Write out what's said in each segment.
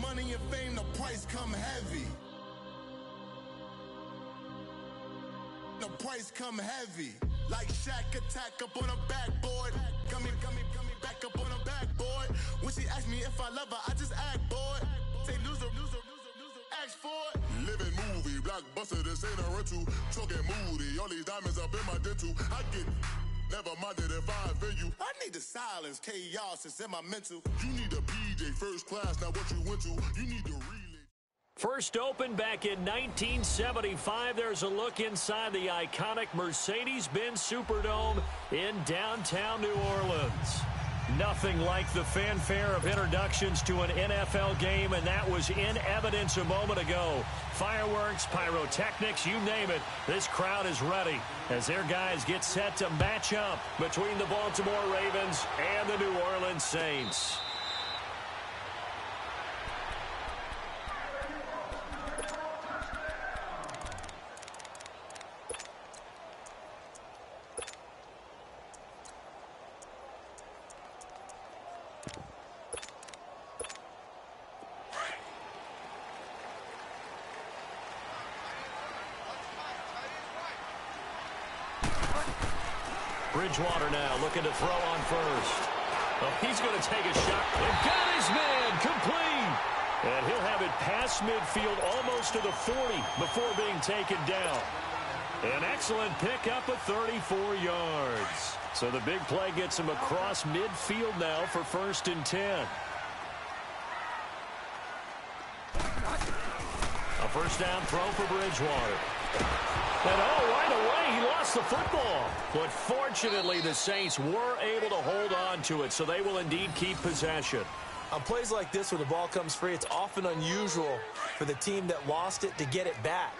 money and fame, the price come heavy. The price come heavy. Like Shaq attack up on a backboard. Gummy, back up on a backboard. When she asked me if I love her, I just act bored. Say loser, ask for it. Living movie, blockbuster, this ain't a rental. Talking moody, all these diamonds up in my dental. I get never minded if I offend you. I need the silence, chaos is in my mental. You need a PJ, first class, not what you went to. You need the relay. First opened back in 1975. There's a look inside the iconic Mercedes-Benz Superdome in downtown New Orleans. Nothing like the fanfare of introductions to an NFL game, and that was in evidence a moment ago. Fireworks, pyrotechnics, you name it. This crowd is ready as their guys get set to match up between the Baltimore Ravens and the New Orleans Saints. Bridgewater now looking to throw on first. Oh, he's going to take a shot and got his man complete. And he'll have it past midfield almost to the 40 before being taken down. An excellent pickup of 34 yards. So the big play gets him across midfield now for 1st and 10. A first down throw for Bridgewater. And right away, he lost the football. But fortunately, the Saints were able to hold on to it, so they will indeed keep possession. On plays like this where the ball comes free, it's often unusual for the team that lost it to get it back.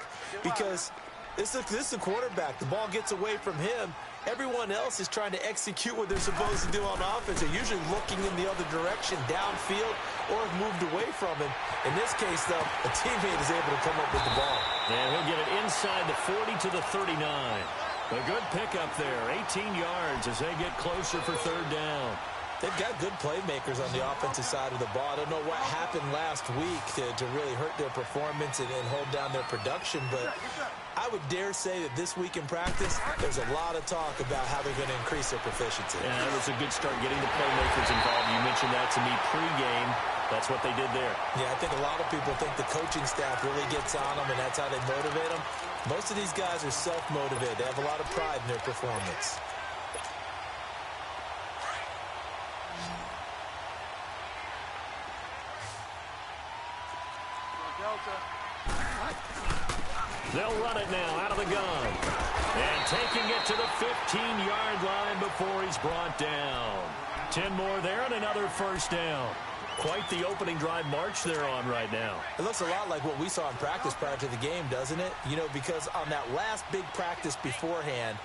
Because this is the quarterback. The ball gets away from him. Everyone else is trying to execute what they're supposed to do on offense. They're usually looking in the other direction, downfield, or have moved away from him. In this case, though, a teammate is able to come up with the ball. And he'll get it inside the 40 to the 39. A good pickup there, 18 yards as they get closer for 3rd down. They've got good playmakers on the offensive side of the ball. I don't know what happened last week to really hurt their performance and hold down their production, but I would dare say that this week in practice, there's a lot of talk about how they're going to increase their proficiency. Yeah, that was a good start getting the playmakers involved. You mentioned that to me pregame. That's what they did there. Yeah, I think a lot of people think the coaching staff really gets on them, and that's how they motivate them. Most of these guys are self-motivated. They have a lot of pride in their performance. They'll run it now out of the gun. And taking it to the 15-yard line before he's brought down. 10 more there and another first down. Quite the opening drive march they're on right now. It looks a lot like what we saw in practice prior to the game, doesn't it? You know, because on that last big practice beforehand,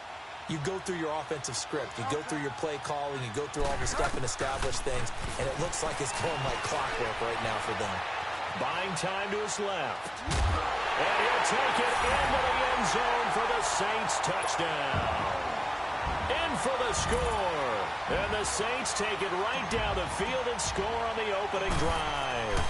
you go through your offensive script. You go through your play calling. You go through all the stuff and establish things. And it looks like it's going like clockwork right now for them. Buying time to his left. And he'll take it into the end zone for the Saints touchdown. In for the score. And the Saints take it right down the field and score on the opening drive.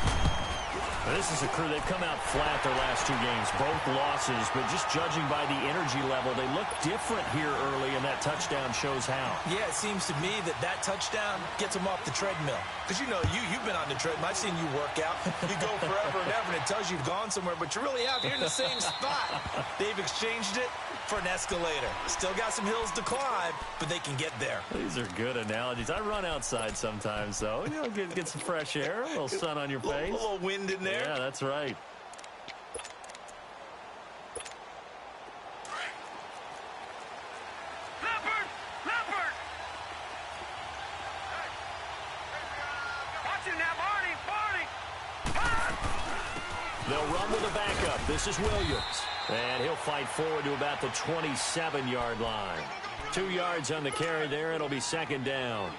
Now, this is a crew. They've come out flat their last 2 games, both losses, but just judging by the energy level, they look different here early, and that touchdown shows how. Yeah, it seems to me that touchdown gets them off the treadmill. Because, you know, you've been on the treadmill. I've seen you work out. You go forever and ever, and it tells you you've gone somewhere, but you're really out here in the same spot. They've exchanged it for an escalator. Still got some hills to climb, but they can get there. These are good analogies. I run outside sometimes, though. You know, get some fresh air, a little sun on your face. A little wind in there. Yeah, that's right. Leopard! Watch it now, Barney! They'll run with a backup. This is Williams. And he'll fight forward to about the 27-yard line. 2 yards on the carry there. It'll be 2nd down.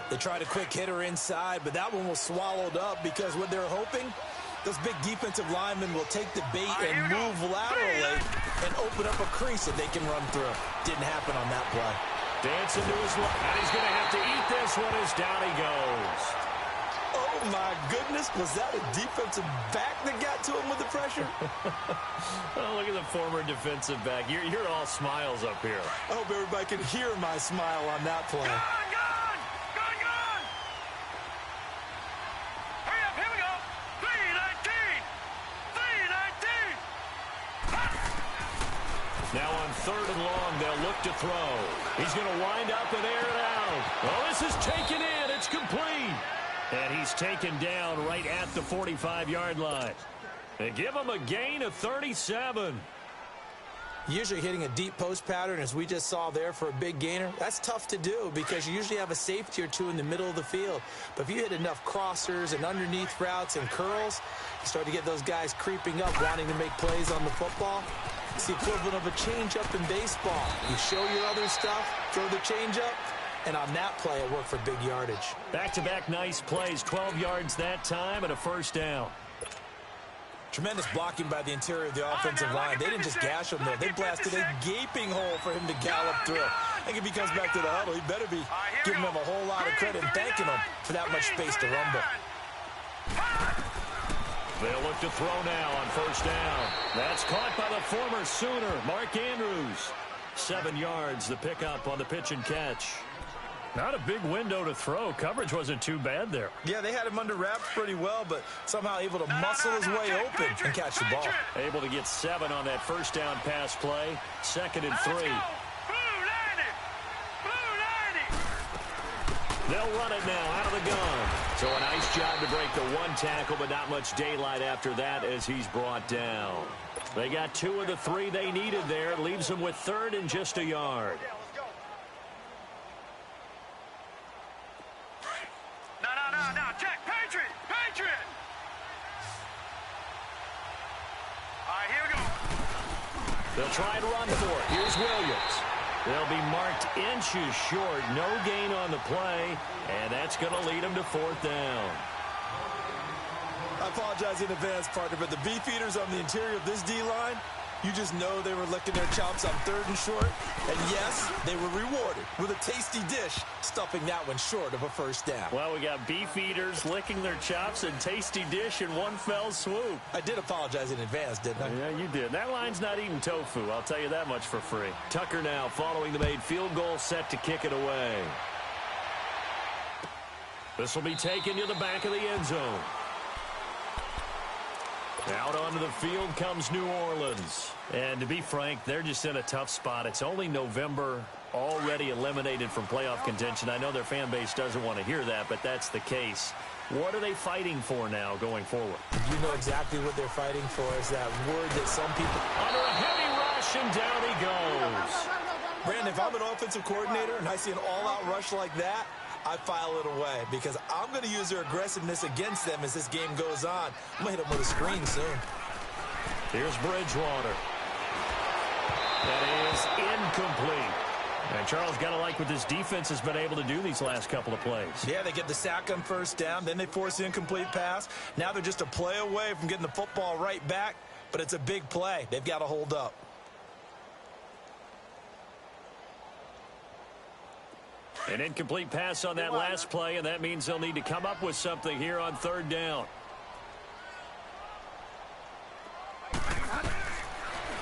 They tried a quick hitter inside, but that one was swallowed up because what they're hoping, those big defensive linemen will take the bait and move laterally and open up a crease that they can run through. Didn't happen on that play. Dancing to his left, and he's going to have to eat this one as down he goes. Oh, my goodness. Was that a defensive back that got to him with the pressure? Oh, look at the former defensive back. You're all smiles up here. I hope everybody can hear my smile on that play. Gone! Hurry up, here we go. 3-19. Now on 3rd and long, they'll look to throw. He's going to wind up and air it out. Oh, this is taken in. It's complete. And he's taken down right at the 45-yard line. They give him a gain of 37. Usually hitting a deep post pattern, as we just saw there for a big gainer, that's tough to do because you usually have a safety or two in the middle of the field. But if you hit enough crossers and underneath routes and curls, you start to get those guys creeping up, wanting to make plays on the football. It's the equivalent of a changeup in baseball. You show your other stuff, throw the changeup, and on that play, it worked for big yardage. Back-to-back nice plays, 12 yards that time and a first down. Tremendous blocking by the interior of the offensive line. They didn't just gash him there. They blasted a gaping hole for him to gallop through. I think if he comes back to the huddle, he better be giving him a whole lot of credit and thanking him for that much space to rumble. They'll look to throw now on first down. That's caught by the former Sooner, Mark Andrews. 7 yards, the pickup on the pitch and catch. Not a big window to throw. Coverage wasn't too bad there. Yeah, they had him under wraps pretty well, but somehow able to muscle his way open and catch the ball. Able to get 7 on that first down pass play. 2nd and 3. They'll run it now out of the gun. So a nice job to break the one tackle, but not much daylight after that as he's brought down. They got 2 of the 3 they needed there. Leaves them with 3rd and just a yard. No, check. Patriot. All right, here we go. They'll try and run for it. Here's Williams. They'll be marked inches short. No gain on the play, and that's going to lead them to 4th down. I apologize in advance, partner, but the beef eaters on the interior of this D-line, you just know they were licking their chops on 3rd and short. And yes, they were rewarded with a tasty dish, stuffing that one short of a first down. Well, we got beef eaters licking their chops and tasty dish in one fell swoop. I did apologize in advance, didn't I? Yeah, you did. That line's not eating tofu, I'll tell you that much for free. Tucker now following the made field goal, set to kick it away. This will be taken to the back of the end zone. Out onto the field comes New Orleans. And to be frank, they're just in a tough spot. It's only November, already eliminated from playoff contention. I know their fan base doesn't want to hear that, but that's the case. What are they fighting for now going forward? You know exactly what they're fighting for is that word that some people... Under a heavy rush, and down he goes. Brandon, if I'm an offensive coordinator and I see an all-out rush like that, I file it away because I'm going to use their aggressiveness against them as this game goes on. I'm going to hit them with a screen soon. Here's Bridgewater. That is incomplete. And Charles, got to like what this defense has been able to do these last couple of plays. Yeah, they get the sack on first down, then they force the incomplete pass. Now they're just a play away from getting the football right back, but it's a big play. They've got to hold up. An incomplete pass on that last play, and that means they'll need to come up with something here on 3rd down.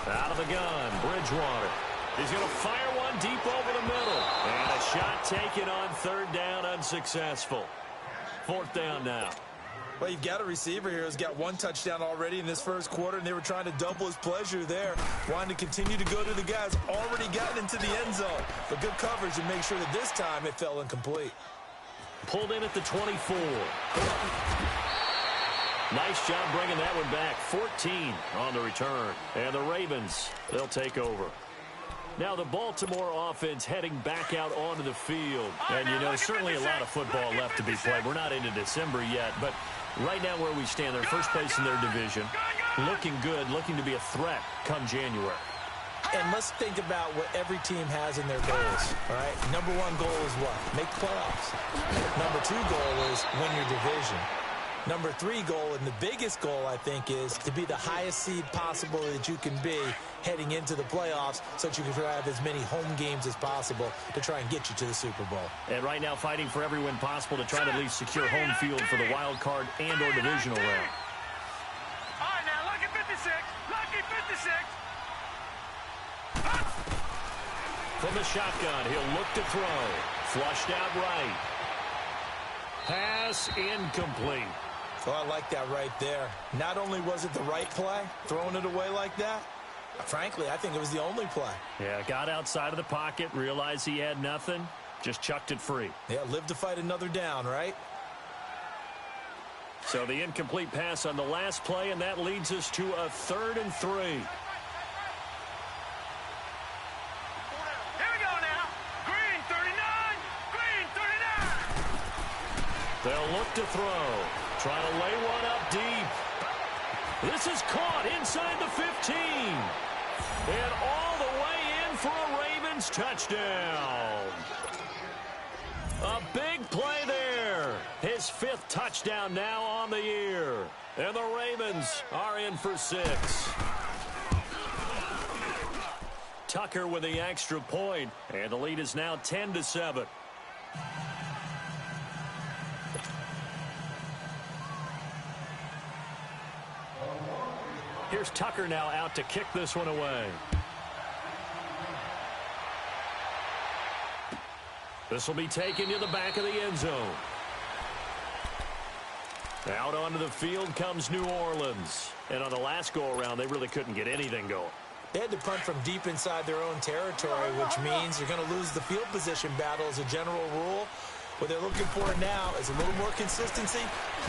Out of the gun, Bridgewater. He's going to fire one deep over the middle. And a shot taken on 3rd down, unsuccessful. 4th down now. Well, you've got a receiver here who's got 1 touchdown already in this first quarter, and they were trying to double his pleasure there, wanting to continue to go to the guys already gotten into the end zone. But good coverage to make sure that this time it fell incomplete. Pulled in at the 24. Nice job bringing that one back. 14 on the return. And the Ravens, they'll take over. Now the Baltimore offense heading back out onto the field. And, you know, certainly a lot of football left to be played. We're not into December yet, but right now where we stand, they're first place in their division. Looking good, looking to be a threat come January. And let's think about what every team has in their goals, all right? Number 1 goal is what? Make playoffs. Number 2 goal is win your division. Number 3 goal, and the biggest goal, I think, is to be the highest seed possible that you can be heading into the playoffs so that you can have as many home games as possible to try and get you to the Super Bowl. And right now fighting for every win possible to try to at least secure home field for the wild card and or divisional round. All right, now, lucky 56. Lucky 56. From the shotgun, he'll look to throw. Flushed out right. Pass incomplete. Oh, I like that right there. Not only was it the right play, throwing it away like that, frankly, I think it was the only play. Yeah, got outside of the pocket, realized he had nothing, just chucked it free. Yeah, live to fight another down, right? So the incomplete pass on the last play, and that leads us to a 3rd and 3. Here we go now. Green 39. Green 39. They'll look to throw. Trying to lay one up deep. This is caught inside the 15. And all the way in for a Ravens touchdown. A big play there. His 5th touchdown now on the year. And the Ravens are in for 6. Tucker with the extra point, and the lead is now 10-7. Here's Tucker now out to kick this one away. This will be taken to the back of the end zone. Out onto the field comes New Orleans. And on the last go-around, they really couldn't get anything going. They had to punt from deep inside their own territory, which means you're going to lose the field position battle as a general rule. What they're looking for now is a little more consistency,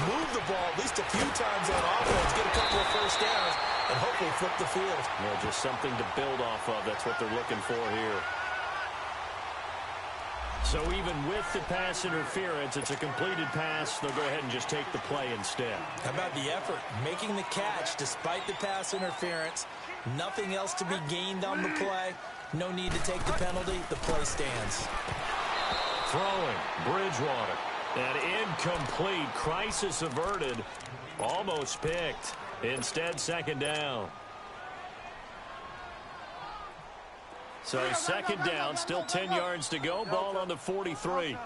move the ball at least a few times on offense, get a couple of first downs, and hopefully flip the field. Yeah, just something to build off of. That's what they're looking for here. So even with the pass interference, it's a completed pass. They'll go ahead and just take the play instead. How about the effort? Making the catch despite the pass interference. Nothing else to be gained on the play. No need to take the penalty. The play stands. Throwing, Bridgewater. And incomplete. Crisis averted. Almost picked. Instead, 2nd down. So 2nd down, still 10 yards to go. Ball on the 43.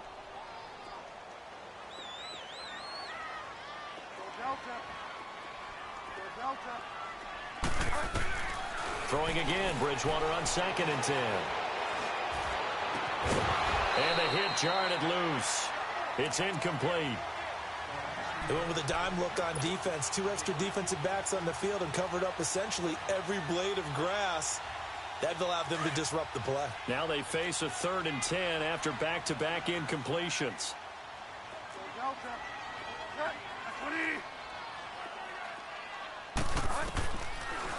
Throwing again, Bridgewater on 2nd and 10. And a hit jarred loose. It's incomplete. They went with a dime look on defense. 2 extra defensive backs on the field and covered up essentially every blade of grass. That allowed them to disrupt the play. Now they face a 3rd and 10 after back-to-back incompletions.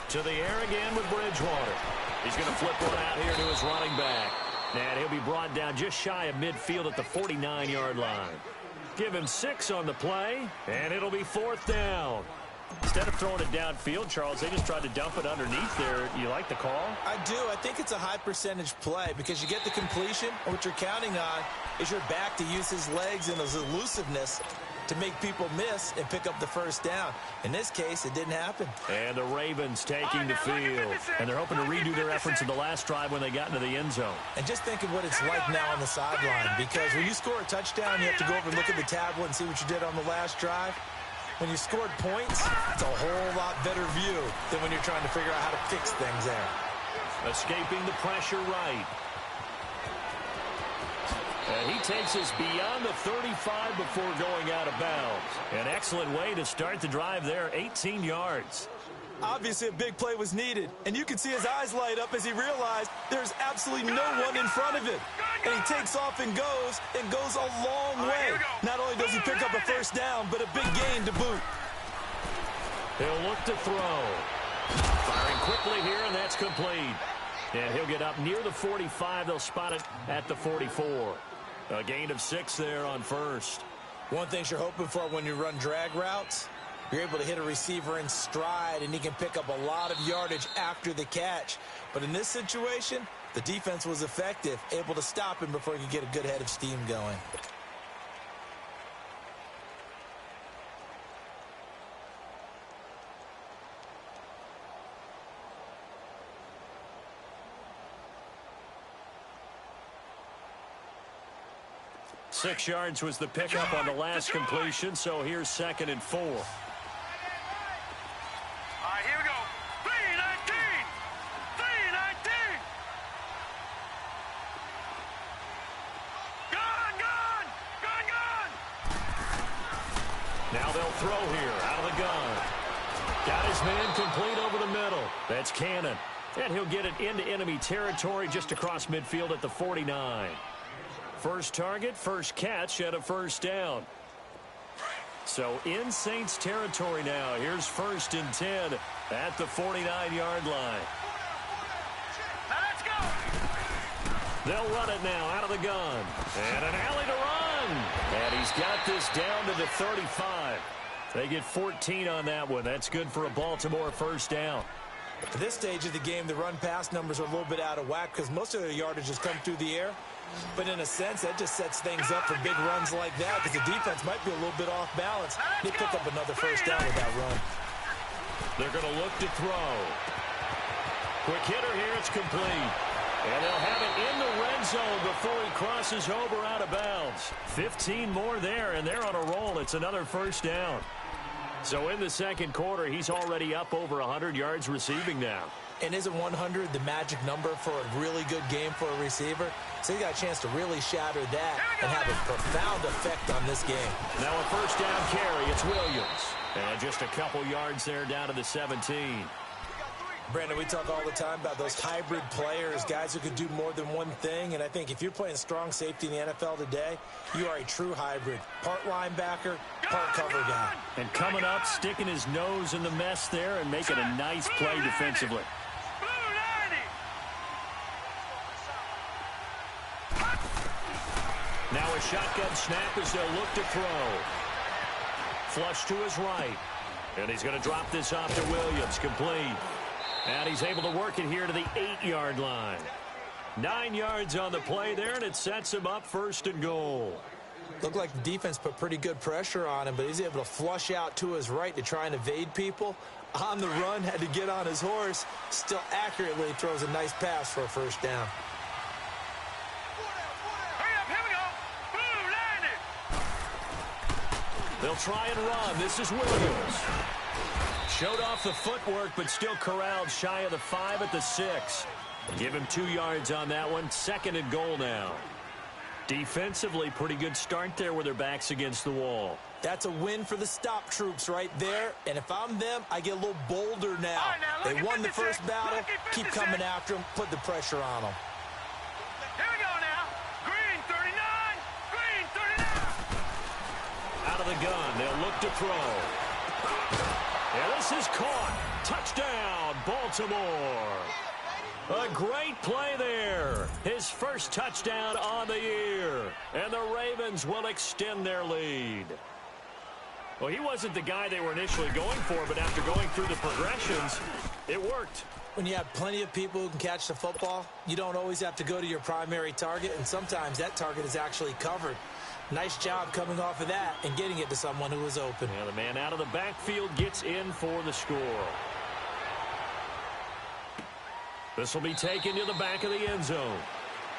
To the air again with Bridgewater. He's going to flip one out here to his running back. And he'll be brought down just shy of midfield at the 49-yard line. Give him 6 on the play, and it'll be 4th down. Instead of throwing it downfield, Charles, they just tried to dump it underneath there. You like the call? I do. I think it's a high percentage play because you get the completion, and what you're counting on is your back to use his legs and his elusiveness to make people miss and pick up the 1st down. In this case, it didn't happen. And the Ravens taking the field. And they're hoping to redo their efforts in the last drive when they got into the end zone. And just think of what it's like now on the sideline, because when you score a touchdown, you have to go over and look at the tablet and see what you did on the last drive. When you scored points, it's a whole lot better view than when you're trying to figure out how to fix things there. Escaping the pressure right. And he takes us beyond the 35 before going out of bounds. An excellent way to start the drive there, 18 yards. Obviously, a big play was needed, and you can see his eyes light up as he realized there's absolutely no one in front of him. And he takes off and goes a long way. Not only does he pick up a 1st down, but a big gain to boot. He'll look to throw. Firing quickly here, and that's complete. And he'll get up near the 45. They'll spot it at the 44. A gain of 6 there on 1st. One thing you're hoping for when you run drag routes, you're able to hit a receiver in stride, and he can pick up a lot of yardage after the catch. But in this situation, the defense was effective, able to stop him before he could get a good head of steam going. 6 yards was the pickup on the last completion, so here's 2nd and 4. All right, here we go. 3-19. 3-19. Gone. Now they'll throw here out of the gun. Got his man complete over the middle. That's Cannon. And he'll get it into enemy territory just across midfield at the 49. First target, first catch, and a first down. So in Saints territory now. Here's 1st and 10 at the 49-yard line. Now let's go. They'll run it now out of the gun. And an alley to run. And he's got this down to the 35. They get 14 on that one. That's good for a Baltimore first down. At this stage of the game, the run-pass numbers are a little bit out of whack because most of their yardage has come through the air. But in a sense, that just sets things up for big runs like that because the defense might be a little bit off balance. They pick up another first down with that run. They're going to look to throw. Quick hitter here. It's complete. And they'll have it in the red zone before he crosses over out of bounds. 15 more there, and they're on a roll. It's another first down. So in the second quarter, he's already up over 100 yards receiving now. And isn't 100 the magic number for a really good game for a receiver? So he got a chance to really shatter that and have a profound effect on this game. Now a first down carry. It's Williams. And just a couple yards there down to the 17. Brandon, we talk all the time about those hybrid players, guys who could do more than one thing. And I think if you're playing strong safety in the NFL today, you are a true hybrid. Part linebacker, part cover guy. And coming up, sticking his nose in the mess there and making a nice play defensively. Now a shotgun snap as they'll look to throw. Flush to his right. And he's going to drop this off to Williams. Complete. And he's able to work it here to the 8-yard line. 9 yards on the play there, and it sets him up 1st and goal. Looked like the defense put pretty good pressure on him, but he's able to flush out to his right to try and evade people. On the run, had to get on his horse. Still accurately throws a nice pass for a first down. They'll try and run. This is Williams. Showed off the footwork, but still corralled shy of the 5 at the 6. Give him 2 yards on that one. 2nd and goal now. Defensively, pretty good start there with their backs against the wall. That's a win for the stop troops right there. And if I'm them, I get a little bolder now. They won the first battle. Keep coming after them. Put the pressure on them. Here we go now. Green 39. Green 39. Out of the gun. They'll look to throw. And this is caught. Touchdown, Baltimore. A great play there. His first touchdown on the year. And the Ravens will extend their lead. Well, he wasn't the guy they were initially going for, but after going through the progressions, it worked. When you have plenty of people who can catch the football, you don't always have to go to your primary target, and sometimes that target is actually covered. Nice job coming off of that and getting it to someone who was open. Yeah, the man out of the backfield gets in for the score. This will be taken to the back of the end zone.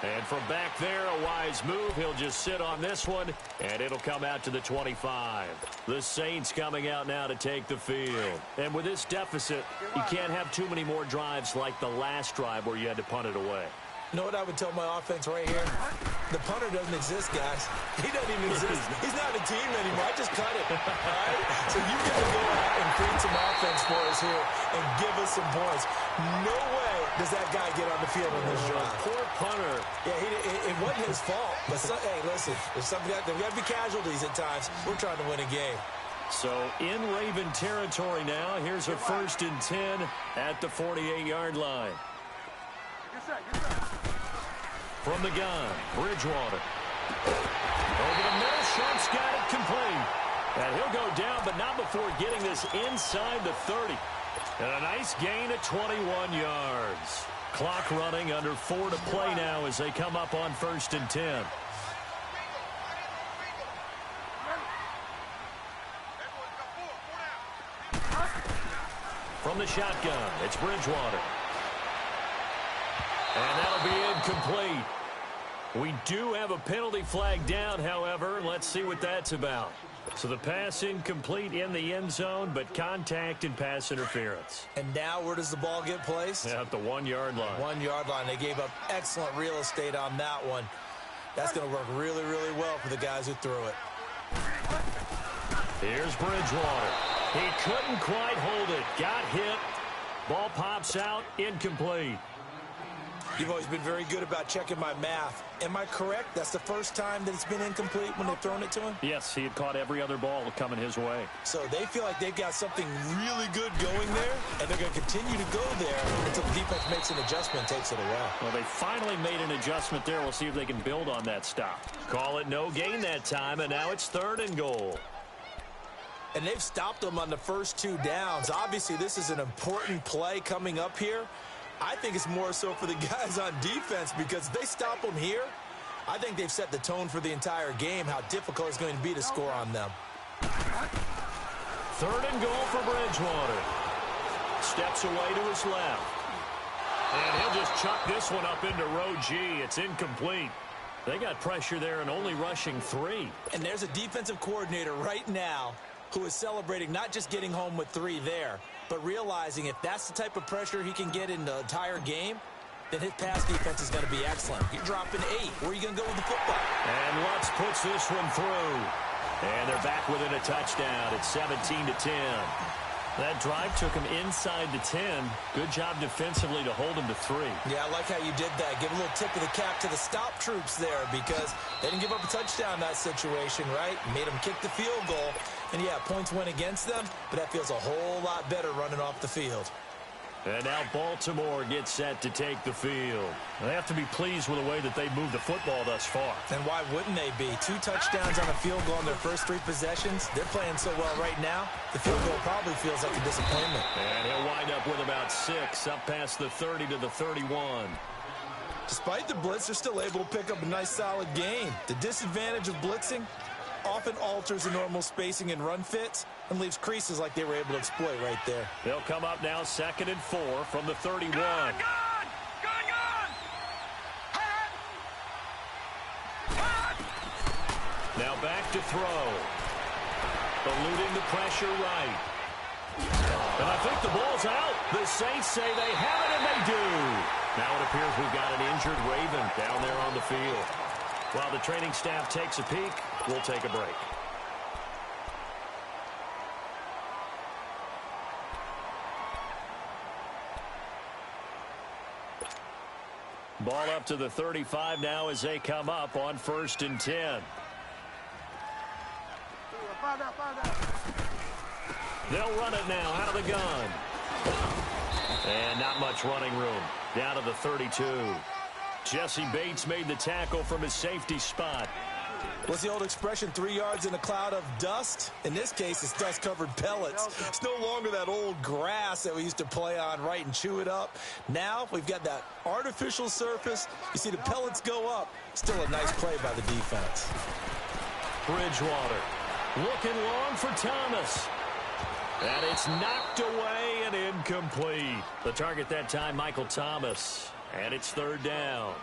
And from back there, a wise move. He'll just sit on this one, and it'll come out to the 25. The Saints coming out now to take the field. And with this deficit, you can't have too many more drives like the last drive where you had to punt it away. You know what I would tell my offense right here? The punter doesn't exist, guys. He doesn't even exist. He's not a team anymore. I just cut it. All right? So you've got to go out and create some offense for us here and give us some points. No way does that guy get on the field on this drive. Poor punter. Yeah, it wasn't his fault. But hey, listen, there's something there got to be casualties at times. We're trying to win a game. So in Raven territory now, here's a 1st and 10 at the 48-yard line. From the gun, Bridgewater. Over the middle, Sharp's got it complete. And he'll go down, but not before getting this inside the 30. And a nice gain of 21 yards. Clock running, under 4 to play now as they come up on 1st and 10. From the shotgun, it's Bridgewater. And that'll be incomplete. We do have a penalty flag down, however. Let's see what that's about. So the pass incomplete in the end zone, but contact and pass interference. And now where does the ball get placed? At the 1-yard line. 1-yard line. They gave up excellent real estate on that one. That's going to work really, really well for the guys who threw it. Here's Bridgewater. He couldn't quite hold it. Got hit. Ball pops out. Incomplete. You've always been very good about checking my math. Am I correct? That's the first time that it's been incomplete when they've thrown it to him? Yes, he had caught every other ball coming his way. So they feel like they've got something really good going there, and they're going to continue to go there until the defense makes an adjustment and takes it away. Well, they finally made an adjustment there. We'll see if they can build on that stop. Call it no gain that time, and now it's 3rd and goal. And they've stopped them on the first 2 downs. Obviously, this is an important play coming up here. I think it's more so for the guys on defense because if they stop them here, I think they've set the tone for the entire game, how difficult it's going to be to score on them. 3rd and goal for Bridgewater. Steps away to his left. And he'll just chuck this one up into row G. It's incomplete. They got pressure there and only rushing 3. And there's a defensive coordinator right now who is celebrating not just getting home with 3 there, but realizing if that's the type of pressure he can get in the entire game, then his pass defense is going to be excellent. You're dropping 8. Where are you going to go with the football? And Lutz puts this one through. And they're back within a touchdown. It's 17-10. That drive took him inside the 10. Good job defensively to hold him to 3. Yeah, I like how you did that. Give a little tip of the cap to the stop troops there because they didn't give up a touchdown in that situation, right? Made them kick the field goal. And, yeah, points went against them, but that feels a whole lot better running off the field. And now Baltimore gets set to take the field. They have to be pleased with the way that they moved the football thus far. And why wouldn't they be? 2 touchdowns on a field goal in their first 3 possessions. They're playing so well right now, the field goal probably feels like a disappointment. And he'll wind up with about 6, up past the 30 to the 31. Despite the blitz, they're still able to pick up a nice, solid gain. The disadvantage of blitzing often alters the normal spacing and run fits and leaves creases like they were able to exploit right there. They'll come up now 2nd and 4 from the 31. Gone! Now back to throw. Eluding the pressure right. And I think the ball's out. The Saints say they have it, and they do. Now it appears we've got an injured Raven down there on the field. While the training staff takes a peek, we'll take a break. Ball up to the 35 now as they come up on 1st and 10. They'll run it now out of the gun. And not much running room. Down to the 32. Jesse Bates made the tackle from his safety spot. What's the old expression, 3 yards in a cloud of dust? In this case, it's dust-covered pellets. It's no longer that old grass that we used to play on, right, and chew it up. Now we've got that artificial surface. You see the pellets go up. Still a nice play by the defense. Bridgewater looking long for Thomas. And it's knocked away and incomplete. The target that time, Michael Thomas. And it's 3rd down.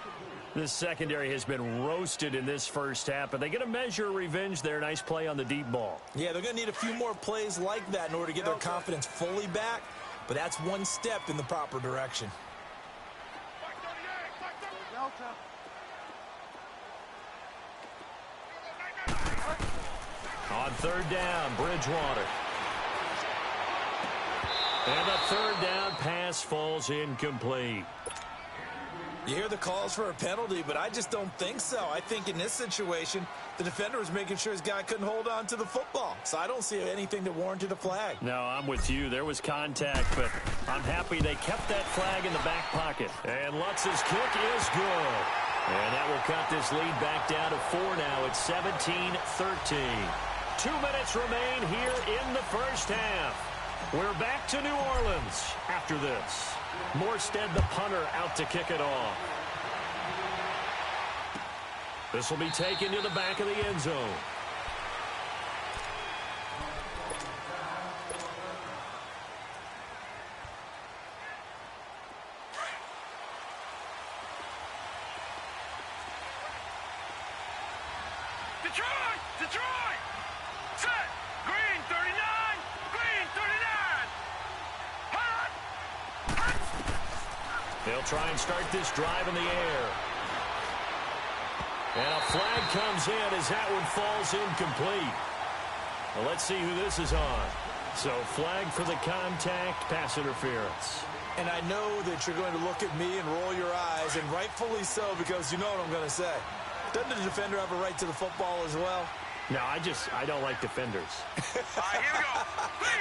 This secondary has been roasted in this first half, but they get a measure of revenge there. Nice play on the deep ball. Yeah, they're going to need a few more plays like that in order to get their confidence fully back, but that's one step in the proper direction. On 3rd down, Bridgewater. And the 3rd down pass falls incomplete. You hear the calls for a penalty, but I just don't think so. I think in this situation, the defender was making sure his guy couldn't hold on to the football. So I don't see anything that warranted a flag. No, I'm with you. There was contact, but I'm happy they kept that flag in the back pocket. And Lutz's kick is good. And that will cut this lead back down to 4 now. It's 17-13. 2 minutes remain here in the first half. We're back to New Orleans after this. Morstead, the punter, out to kick it off. This will be taken to the back of the end zone. Detroit! Detroit! Set! Green 39! Green 39! Hot! Hot! They'll try and start this drive in the air. And a flag comes in as that one falls incomplete. Well, let's see who this is on. So, flag for the contact, pass interference. And I know that you're going to look at me and roll your eyes, and rightfully so, because you know what I'm going to say. Doesn't the defender have a right to the football as well? No, I don't like defenders. All right, here we go.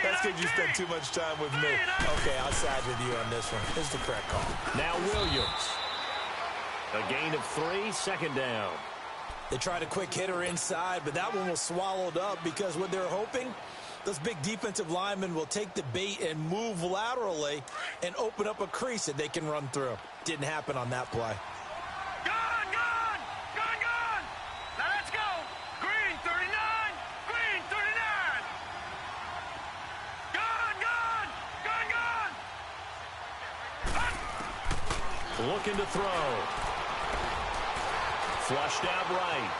That's because you spend too much time with me. Okay, I'll side with you on this one. It's the correct call. Now Williams. A gain of 3, second down. They tried a quick hitter inside, but that one was swallowed up because what they're hoping, those big defensive linemen will take the bait and move laterally and open up a crease that they can run through. Didn't happen on that play. Gone, gone! Gone, gone! Now let's go! Green 39! Green 39! Gone, gone! Gone, gone! Looking to throw. Flushed out right.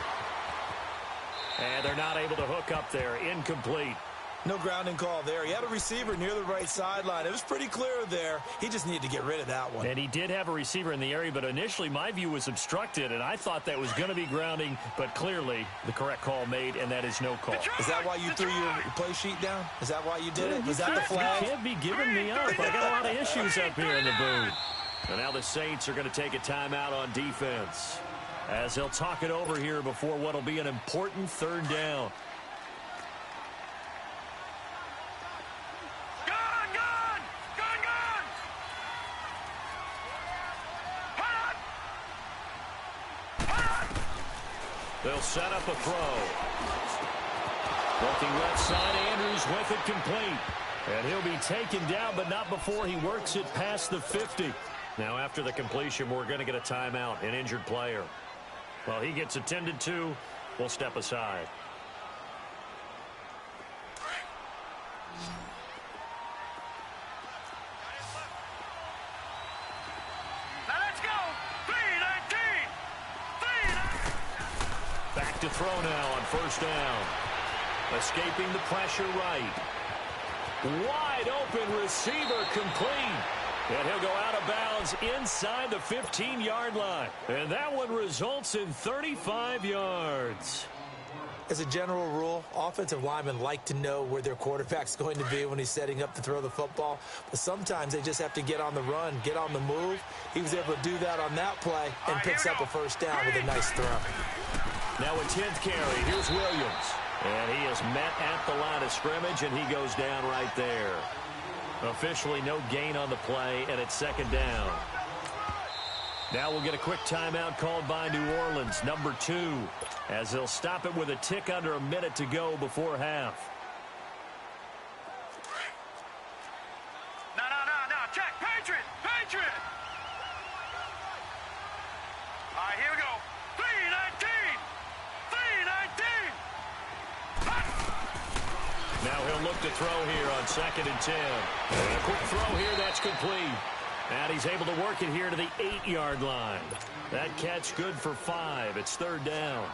And they're not able to hook up there. Incomplete. No grounding call there. He had a receiver near the right sideline. It was pretty clear there. He just needed to get rid of that one. And he did have a receiver in the area, but initially my view was obstructed, and I thought that was going to be grounding, but clearly the correct call made, and that is no call. Is that why you threw your play sheet down? Is that why you did it? Was that the flag? You can't be giving me up. I got a lot of issues up here in the booth. And now the Saints are going to take a timeout on defense as they'll talk it over here before what will be an important third down. Gone, gone! Gone, gone! Hot! Hot! They'll set up a throw. Looking left side, Andrews with it complete. And he'll be taken down, but not before he works it past the 50. Now after the completion, we're going to get a timeout, an injured player. Well, he gets attended to. We'll step aside. Now let's go! 319! 319! Back to throw now on first down. Escaping the pressure right. Wide open receiver complete. And he'll go out of bounds inside the 15-yard line. And that one results in 35 yards. As a general rule, offensive linemen like to know where their quarterback's going to be when he's setting up to throw the football. But sometimes they just have to get on the run, get on the move. He was able to do that on that play and picks up a first down with a nice throw. Now a 10th carry. Here's Williams. And he is met at the line of scrimmage, and he goes down right there. Officially no gain on the play, and it's second down. Now we'll get a quick timeout called by New Orleans, number 2, as they'll stop it with a tick under a minute to go before half. No, check, Patriot! Patriot! All right, here we go. 319! 319! Now he'll look to throw here on 2nd and 10. And a quick throw here, that's complete. And he's able to work it here to the 8-yard line. That catch good for 5. It's third down.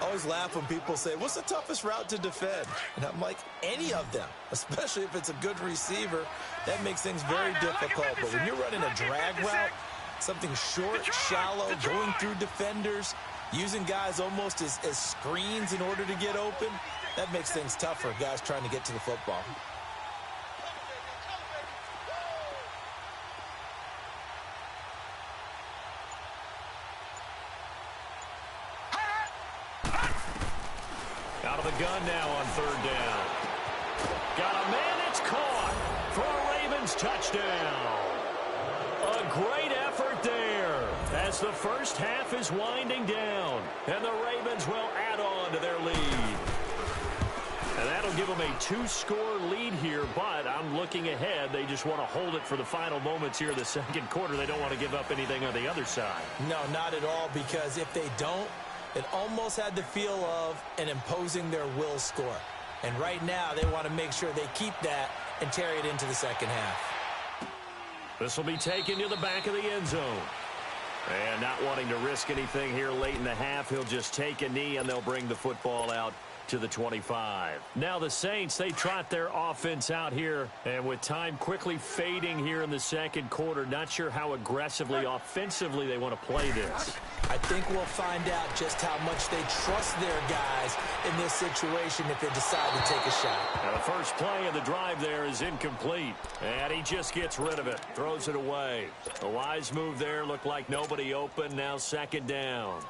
I always laugh when people say, what's the toughest route to defend? And I'm like, any of them, especially if it's a good receiver. That makes things very difficult. But when you're running a drag route, something short, shallow, going through defenders, using guys almost as screens in order to get open, that makes things tough for guys trying to get to the football. Out of the gun now on third down. Got a man, it's caught for a Ravens touchdown. A great effort there as the first half is winding down. And the Ravens will add on to their lead. And that'll give them a 2-score lead here, but I'm looking ahead. They just want to hold it for the final moments here in the second quarter. They don't want to give up anything on the other side. No, not at all, because if they don't, it almost had the feel of an imposing their will score. And right now, they want to make sure they keep that and carry it into the second half. This will be taken to the back of the end zone. And not wanting to risk anything here late in the half, he'll just take a knee, and they'll bring the football out to the 25. Now the Saints, they trot their offense out here, and with time quickly fading here in the second quarter, not sure how aggressively, offensively they want to play this. I think we'll find out just how much they trust their guys in this situation if they decide to take a shot. Now the first play of the drive there is incomplete, and he just gets rid of it, throws it away. A wise move there, looked like nobody open, now second down.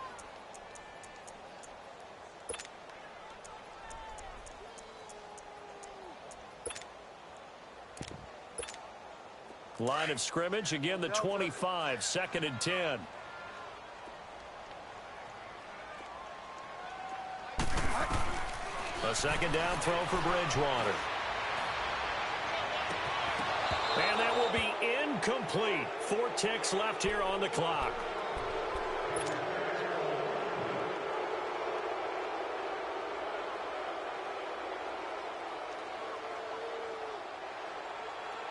Line of scrimmage, again the 25, 2nd and 10. A second down throw for Bridgewater. And that will be incomplete. 4 ticks left here on the clock.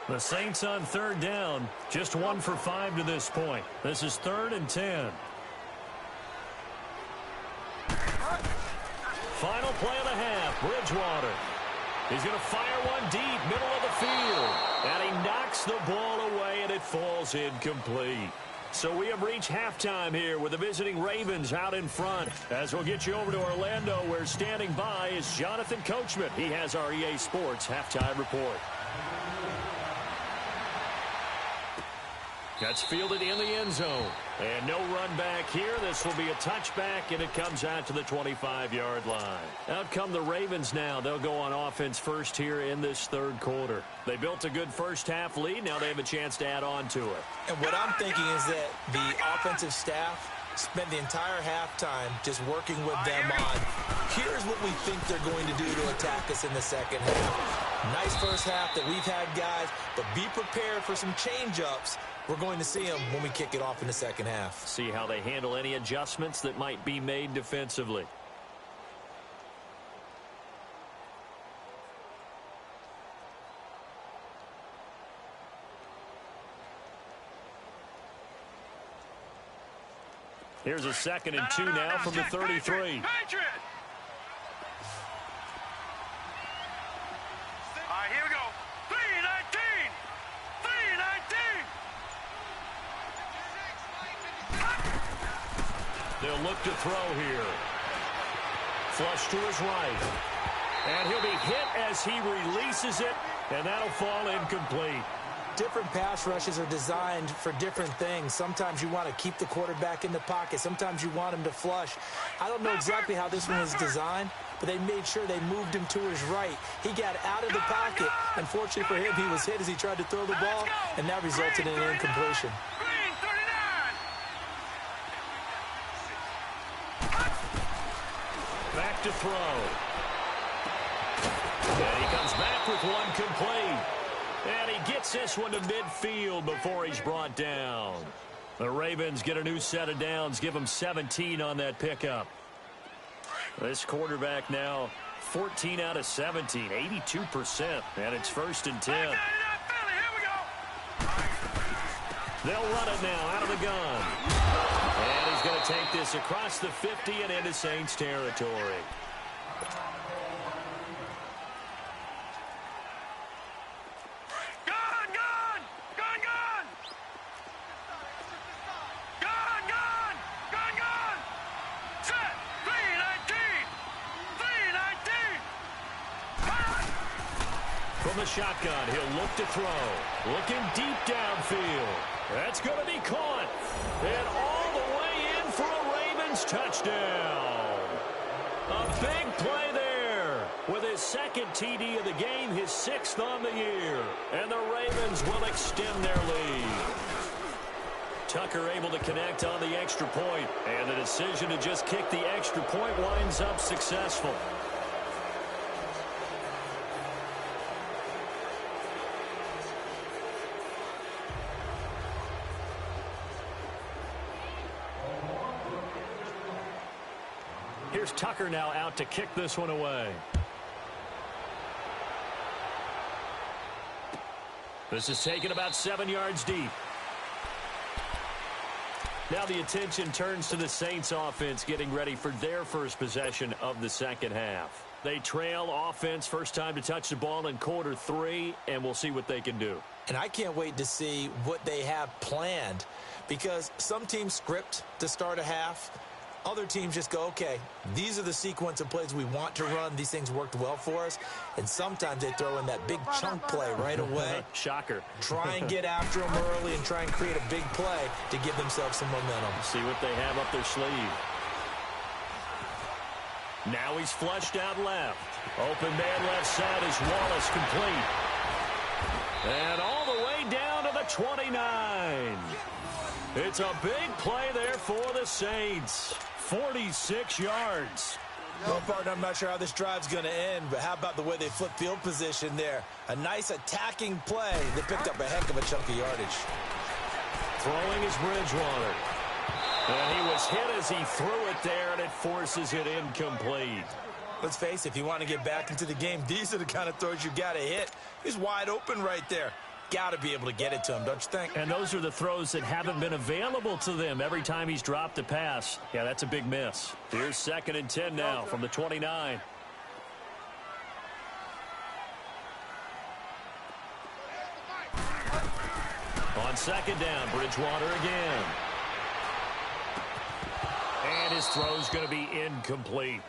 The Saints on 3rd down, just 1 for 5 to this point. This is 3rd and 10. Final play of the half, Bridgewater. He's going to fire one deep, middle of the field. And he knocks the ball away, and it falls incomplete. So we have reached halftime here with the visiting Ravens out in front. As we'll get you over to Orlando, where standing by is Jonathan Coachman. He has our EA Sports halftime report. That's fielded in the end zone. And no run back here. This will be a touchback, and it comes out to the 25-yard line. Out come the Ravens now. They'll go on offense first here in this 3rd quarter. They built a good first-half lead. Now they have a chance to add on to it. And what I'm thinking is that the offensive staff spent the entire halftime just working with them on, here's what we think they're going to do to attack us in the second half. Nice first half that we've had, guys, but be prepared for some change-ups. We're going to see them when we kick it off in the second half. See how they handle any adjustments that might be made defensively. Here's a 2nd and 2 now from the 33. Patriot! All right, here we go. 3-19! 3-19! They'll look to throw here. Flush to his right. And he'll be hit as he releases it, and that'll fall incomplete. Different pass rushes are designed for different things. Sometimes you want to keep the quarterback in the pocket. Sometimes you want him to flush. I don't know exactly how this one is designed, but they made sure they moved him to his right. He got out of the pocket. Unfortunately for him, he was hit as he tried to throw the ball, and that resulted in an incompletion. Back to throw. And he comes back with one complete. And he gets this one to midfield before he's brought down. The Ravens get a new set of downs, give them 17 on that pickup. This quarterback now 14 out of 17, 82%, and it's 1st and 10. They'll run it now out of the gun. And he's going to take this across the 50 and into Saints territory. From the shotgun, he'll look to throw. Looking deep downfield. That's going to be caught. And all the way in for a Ravens touchdown. A big play there. With his 2nd TD of the game, his 6th on the year. And the Ravens will extend their lead. Tucker able to connect on the extra point. And the decision to just kick the extra point winds up successful. Here's Tucker now out to kick this one away. This is taken about 7 yards deep. Now the attention turns to the Saints offense getting ready for their first possession of the second half. They trail offense, first time to touch the ball in quarter 3, and we'll see what they can do. And I can't wait to see what they have planned, because some teams script to start a half. Other teams just go, okay, these are the sequence of plays we want to run. These things worked well for us. And sometimes they throw in that big chunk play right away. Shocker. Try and get after them early and try and create a big play to give themselves some momentum. See what they have up their sleeve. Now he's flushed out left. Open man left side is Wallace, complete. And all the way down to the 29. It's a big play there for the Saints. 46 yards. Well, partner, I'm not sure how this drive's going to end, but how about the way they flip field position there? A nice attacking play. They picked up a heck of a chunk of yardage. Throwing is Bridgewater. And he was hit as he threw it there, and it forces it incomplete. Let's face it, if you want to get back into the game, these are the kind of throws you got to hit. He's wide open right there. Got to be able to get it to him, don't you think? And those are the throws that haven't been available to them every time he's dropped a pass. Yeah, that's a big miss. Here's 2nd and 10 now from the 29. On 2nd down, Bridgewater again. And his throw's going to be incomplete.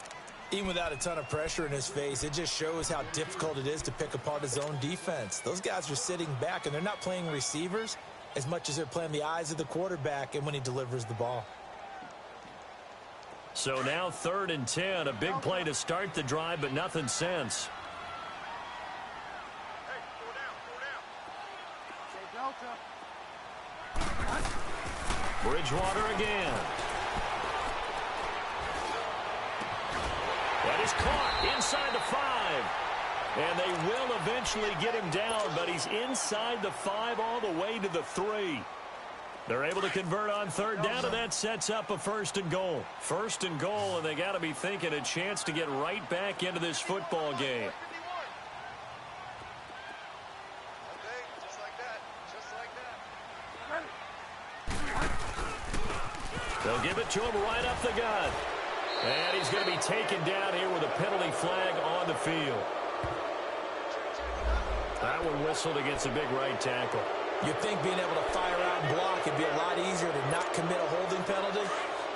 Even without a ton of pressure in his face, it just shows how difficult it is to pick apart his own defense. Those guys are sitting back, and they're not playing receivers as much as they're playing the eyes of the quarterback and when he delivers the ball. So now 3rd and 10, a big play to start the drive, but nothing since. Bridgewater again. That is caught inside the 5. And they will eventually get him down, but he's inside the 5 all the way to the 3. They're able to convert on 3rd down, and that sets up a 1st and goal. 1st and goal, and they got to be thinking a chance to get right back into this football game. They'll give it to him right up the gut. And he's going to be taken down here with a penalty flag on the field. That one whistled against a big right tackle. You'd think being able to fire out and block would be a lot easier to not commit a holding penalty,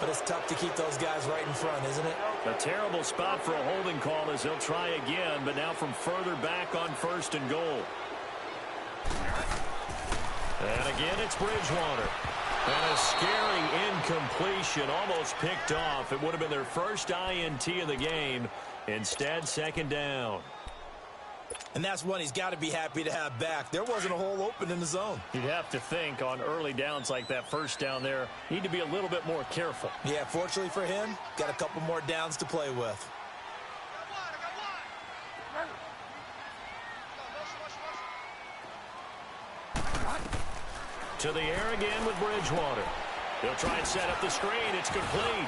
but it's tough to keep those guys right in front, isn't it? A terrible spot for a holding call as they'll try again, but now from further back on 1st and goal. And again, it's Bridgewater. And a scary incompletion, almost picked off. It would have been their first INT of the game. Instead, 2nd down. And that's one he's got to be happy to have back. There wasn't a hole open in the zone. You'd have to think on early downs like that 1st down there, need to be a little bit more careful. Yeah, fortunately for him, got a couple more downs to play with. To the air again with Bridgewater. They'll try and set up the screen. It's complete.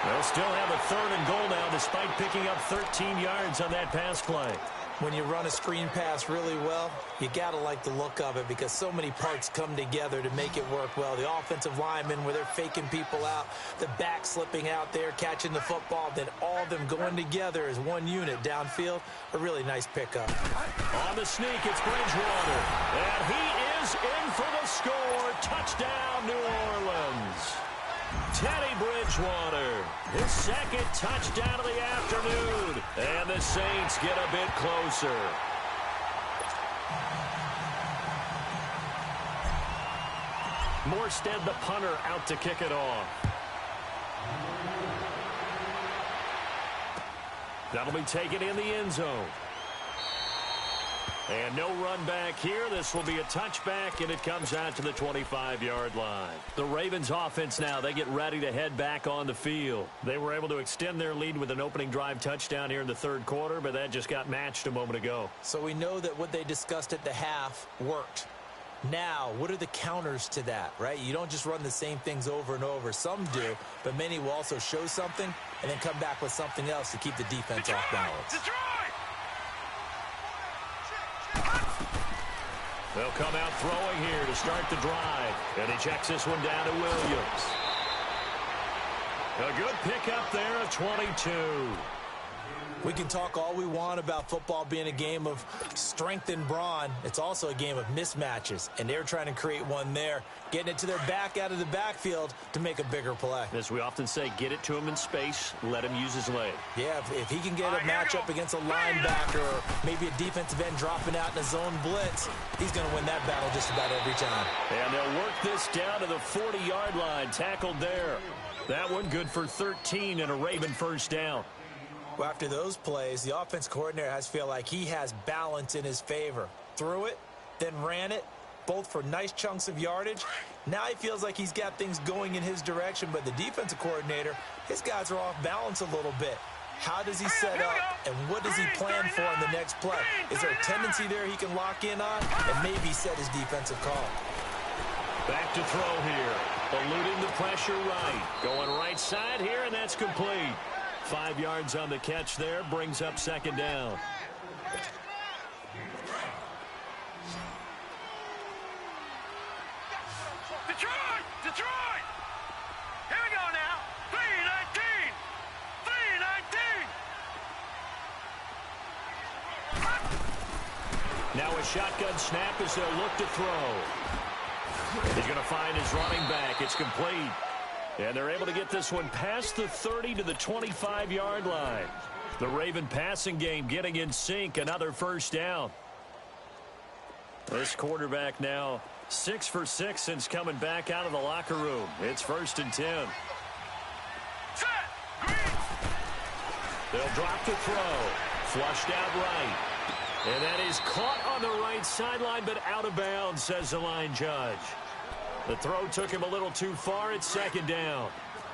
They'll still have a 3rd and goal now despite picking up 13 yards on that pass play. When you run a screen pass really well, you got to like the look of it because so many parts come together to make it work well. The offensive linemen, where they're faking people out, the back slipping out there, catching the football, then all of them going together as one unit downfield. A really nice pickup. On the sneak, it's Bridgewater. And he is in for the score. Touchdown, New Orleans. Teddy Bridgewater, his 2nd touchdown of the afternoon. And the Saints get a bit closer. Morstead, the punter, out to kick it off. That'll be taken in the end zone. And no run back here. This will be a touchback, and it comes out to the 25-yard line. The Ravens offense now, they get ready to head back on the field. They were able to extend their lead with an opening drive touchdown here in the 3rd quarter, but that just got matched a moment ago. So we know that what they discussed at the half worked. Now, what are the counters to that, right? You don't just run the same things over and over. Some do, but many will also show something and then come back with something else to keep the defense off balance. They'll come out throwing here to start the drive. And he checks this one down to Williams. A good pickup there of 22. We can talk all we want about football being a game of strength and brawn. It's also a game of mismatches, and they're trying to create one there, getting it to their back out of the backfield to make a bigger play. As we often say, get it to him in space, let him use his leg. Yeah, if he can get a matchup against a linebacker or maybe a defensive end dropping out in a zone blitz, he's going to win that battle just about every time. And they'll work this down to the 40-yard line, tackled there. That one good for 13 and a Raven first down. Well, after those plays, the offense coordinator has to feel like he has balance in his favor. Threw it, then ran it, both for nice chunks of yardage. Now he feels like he's got things going in his direction, but the defensive coordinator, his guys are off balance a little bit. How does he set up, and what does he plan for in the next play? Is there a tendency there he can lock in on and maybe set his defensive call? Back to throw here. Eluding the pressure right. Going right side here, and that's complete. 5 yards on the catch there, brings up second down. Detroit! Detroit! Here we go now. 3-19! 3-19! Now a shotgun snap as they'll look to throw. He's going to find his running back. It's complete. And they're able to get this one past the 30 to the 25-yard line. The Raven passing game getting in sync. Another first down. This quarterback now 6 for 6 since coming back out of the locker room. It's 1st and 10. They'll drop the throw. Flushed out right. And that is caught on the right sideline, but out of bounds, says the line judge. The throw took him a little too far. It's second down.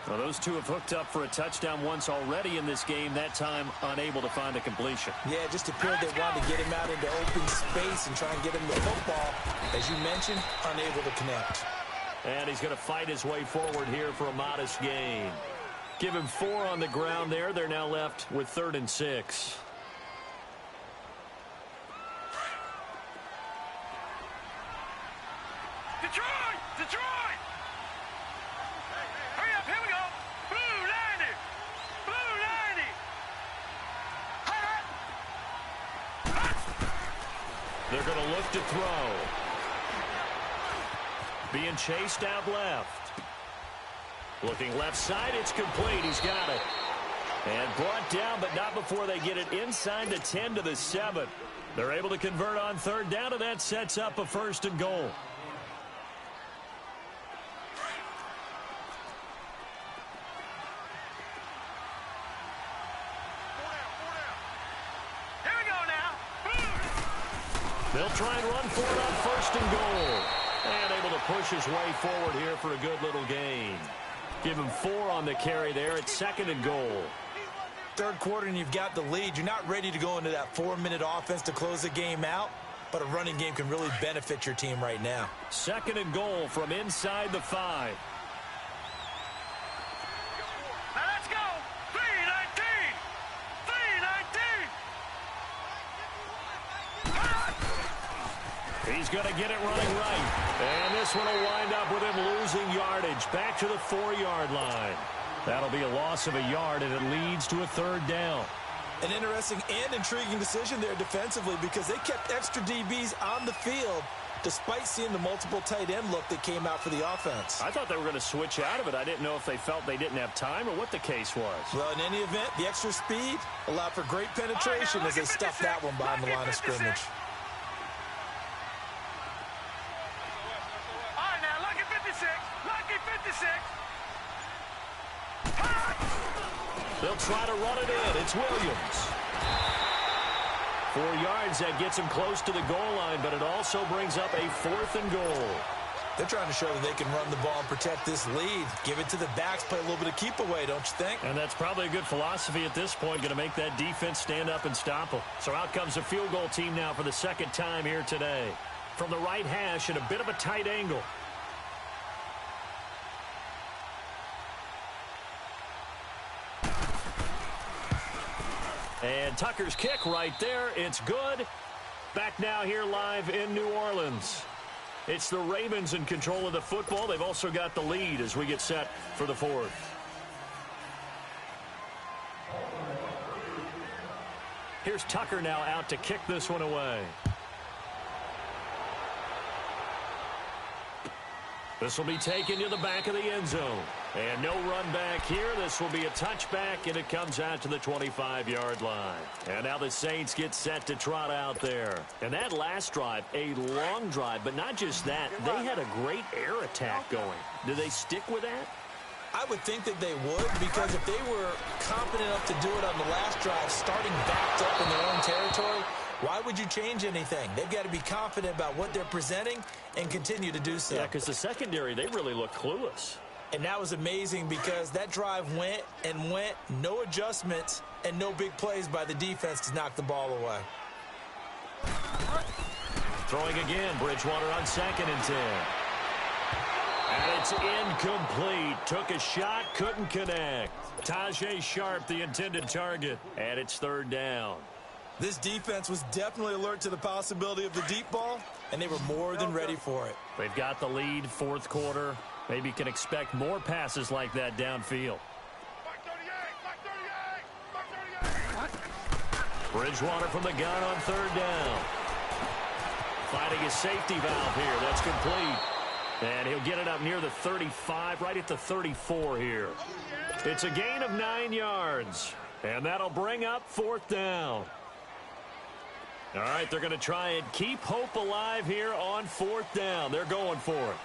Well, those two have hooked up for a touchdown once already in this game, that time unable to find a completion. Yeah, it just appeared they wanted to get him out into open space and try and get him the football. As you mentioned, unable to connect. And he's going to fight his way forward here for a modest gain. Give him 4 on the ground there. They're now left with 3rd and 6. Detroit! Detroit! Hurry up, here we go! Blue 90! Blue 90! They're going to look to throw. Being chased out left. Looking left side, it's complete. He's got it. And brought down, but not before they get it inside the 10 to the 7. They're able to convert on 3rd down, and that sets up a 1st and goal. They'll try and run for it on 1st and goal. And able to push his way forward here for a good little gain. Give him 4 on the carry there. It's 2nd and goal. 3rd quarter and you've got the lead. You're not ready to go into that 4-minute offense to close the game out, but a running game can really benefit your team right now. 2nd and goal from inside the 5. Now let's go! 3-19! 3-19! He's going to get it running right. And this one will wind up with him losing yardage. Back to the 4-yard line. That'll be a loss of a yard, and it leads to a 3rd down. An interesting and intriguing decision there defensively because they kept extra DBs on the field despite seeing the multiple tight end look that came out for the offense. I thought they were going to switch out of it. I didn't know if they felt they didn't have time or what the case was. Well, in any event, the extra speed allowed for great penetration as they stuffed that one behind the line of scrimmage. They'll try to run it in. It's Williams. 4 yards, that gets him close to the goal line, but it also brings up a 4th and goal. They're trying to show that they can run the ball and protect this lead. Give it to the backs, play a little bit of keep away, don't you think? And that's probably a good philosophy at this point, going to make that defense stand up and stop them. So out comes a field goal team now for the 2nd time here today. From the right hash at a bit of a tight angle. And Tucker's kick right there. It's good. Back now here live in New Orleans. It's the Ravens in control of the football. They've also got the lead as we get set for the fourth. Here's Tucker now out to kick this one away. This will be taken to the back of the end zone. And no run back here. This will be a touchback, and it comes out to the 25-yard line. And now the Saints get set to trot out there. And that last drive, a long drive, but not just that. They had a great air attack going. Do they stick with that? I would think that they would, because if they were confident enough to do it on the last drive, starting backed up in their own territory, why would you change anything? They've got to be confident about what they're presenting and continue to do so. Yeah, because the secondary, they really look clueless. And that was amazing because that drive went and went, no adjustments, and no big plays by the defense to knock the ball away. Throwing again, Bridgewater on 2nd and 10. And it's incomplete. Took a shot, couldn't connect. Tajay Sharp, the intended target. And it's 3rd down. This defense was definitely alert to the possibility of the deep ball, and they were more than ready for it. They've got the lead, 4th quarter. Maybe can expect more passes like that downfield. Bridgewater from the gun on 3rd down. Finding a safety valve here. That's complete. And he'll get it up near the 35, right at the 34 here. It's a gain of 9 yards. And that'll bring up 4th down. All right, they're going to try and keep hope alive here on 4th down. They're going for it.